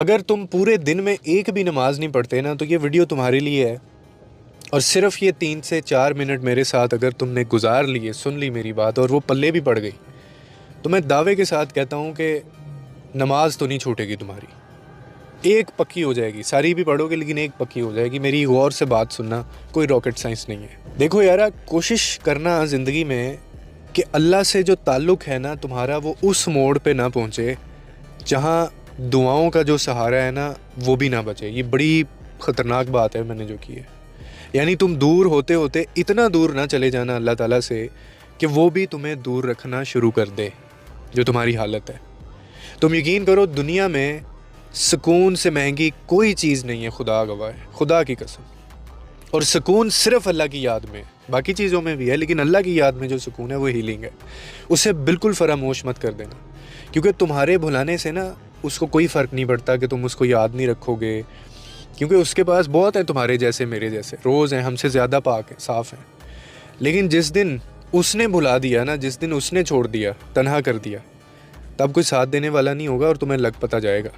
اگر تم پورے دن میں ایک بھی نماز نہیں پڑھتے نا تو یہ ویڈیو تمہارے لیے ہے، اور صرف یہ 3 سے 4 منٹ میرے ساتھ اگر تم نے گزار لیے، سن لی میری بات اور وہ پلے بھی پڑ گئی، تو میں دعوے کے ساتھ کہتا ہوں کہ نماز تو نہیں چھوٹے گی تمہاری، ایک پکی ہو جائے گی، ساری بھی پڑھو گے لیکن ایک پکی ہو جائے گی۔ میری غور سے بات سننا، کوئی راکٹ سائنس نہیں ہے۔ دیکھو یارا، کوشش کرنا زندگی میں کہ اللہ سے جو تعلق ہے نا تمہارا، وہ اس موڑ پہ نہ پہنچے جہاں دعاؤں کا جو سہارا ہے نا وہ بھی نہ بچے۔ یہ بڑی خطرناک بات ہے میں نے جو کی ہے، یعنی تم دور ہوتے ہوتے اتنا دور نہ چلے جانا اللہ تعالیٰ سے کہ وہ بھی تمہیں دور رکھنا شروع کر دے، جو تمہاری حالت ہے۔ تم یقین کرو، دنیا میں سکون سے مہنگی کوئی چیز نہیں ہے، خدا گواہ ہے، خدا کی قسم۔ اور سکون صرف اللہ کی یاد میں ہے، باقی چیزوں میں بھی ہے لیکن اللہ کی یاد میں جو سکون ہے وہ ہیلنگ ہے۔ اسے بالکل فراموش مت کر دینا، کیونکہ تمہارے بھلانے سے نا اس کو کوئی فرق نہیں پڑتا کہ تم اس کو یاد نہیں رکھو گے، کیونکہ اس کے پاس بہت ہیں تمہارے جیسے، میرے جیسے، روز ہیں، ہم سے زیادہ پاک ہیں، صاف ہیں۔ لیکن جس دن اس نے بھلا دیا نا، جس دن اس نے چھوڑ دیا، تنہا کر دیا، تب کوئی ساتھ دینے والا نہیں ہوگا اور تمہیں لگ پتہ جائے گا۔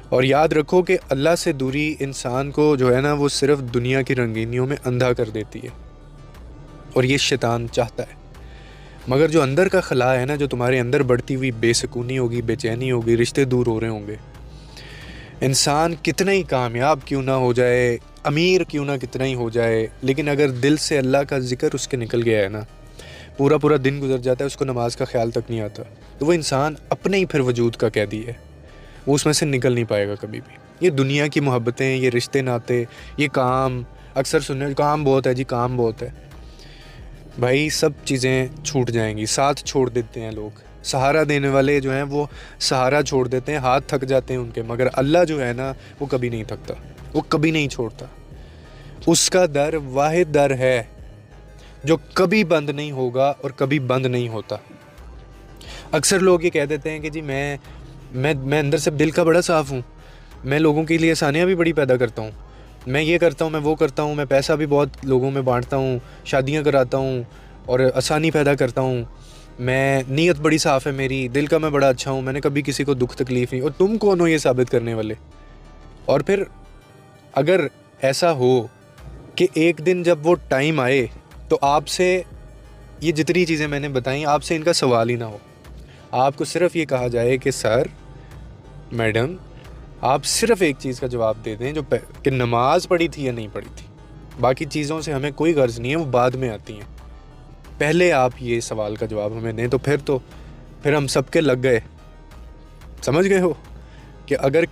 اور یاد رکھو کہ اللہ سے دوری انسان کو جو ہے نا وہ صرف دنیا کی رنگینیوں میں اندھا کر دیتی ہے، اور یہ شیطان چاہتا ہے۔ مگر جو اندر کا خلا ہے نا، جو تمہارے اندر بڑھتی ہوئی بے سکونی ہوگی، بے چینی ہوگی، رشتے دور ہو رہے ہوں گے، انسان کتنا ہی کامیاب کیوں نہ ہو جائے، امیر کیوں نہ کتنا ہی ہو جائے، لیکن اگر دل سے اللہ کا ذکر اس کے نکل گیا ہے نا، پورا دن گزر جاتا ہے، اس کو نماز کا خیال تک نہیں آتا، تو وہ انسان اپنے ہی پھر وجود کا قیدی ہے، وہ اس میں سے نکل نہیں پائے گا کبھی بھی۔ یہ دنیا کی محبتیں، یہ رشتے ناتے، یہ کام، اکثر سننے کام بہت ہے جی، کام بہت ہے، بھائی سب چیزیں چھوٹ جائیں گی، ساتھ چھوڑ دیتے ہیں لوگ، سہارا دینے والے جو ہیں وہ سہارا چھوڑ دیتے ہیں، ہاتھ تھک جاتے ہیں ان کے، مگر اللہ جو ہے نا وہ کبھی نہیں تھکتا، وہ کبھی نہیں چھوڑتا۔ اس کا در واحد در ہے جو کبھی بند نہیں ہوگا اور کبھی بند نہیں ہوتا۔ اکثر لوگ یہ کہہ دیتے ہیں کہ جی میں اندر سے دل کا بڑا صاف ہوں، میں لوگوں کے لیے آسانیاں بھی بڑی پیدا کرتا ہوں، میں یہ کرتا ہوں، میں وہ کرتا ہوں، میں پیسہ بھی بہت لوگوں میں بانٹتا ہوں، شادیاں کراتا ہوں اور آسانی پیدا کرتا ہوں، میں نیت بڑی صاف ہے میری، دل کا میں بڑا اچھا ہوں، میں نے کبھی کسی کو دکھ تکلیف نہیں۔ اور تم کون ہو یہ ثابت کرنے والے؟ اور پھر اگر ایسا ہو کہ ایک دن جب وہ ٹائم آئے تو آپ سے یہ جتنی چیزیں میں نے بتائیں، آپ سے ان کا سوال ہی نہ ہو، آپ کو صرف یہ کہا جائے کہ سر، میڈم، آپ صرف ایک چیز کا جواب دے دیں کہ نماز پڑھی تھی یا نہیں پڑھی تھی، باقی چیزوں سے ہمیں کوئی غرض نہیں ہے، وہ بعد میں آتی ہیں، پہلے آپ یہ سوال کا جواب ہمیں دیں، تو پھر ہم سب کے لگ گئے، سمجھ گئے ہو کہ اگر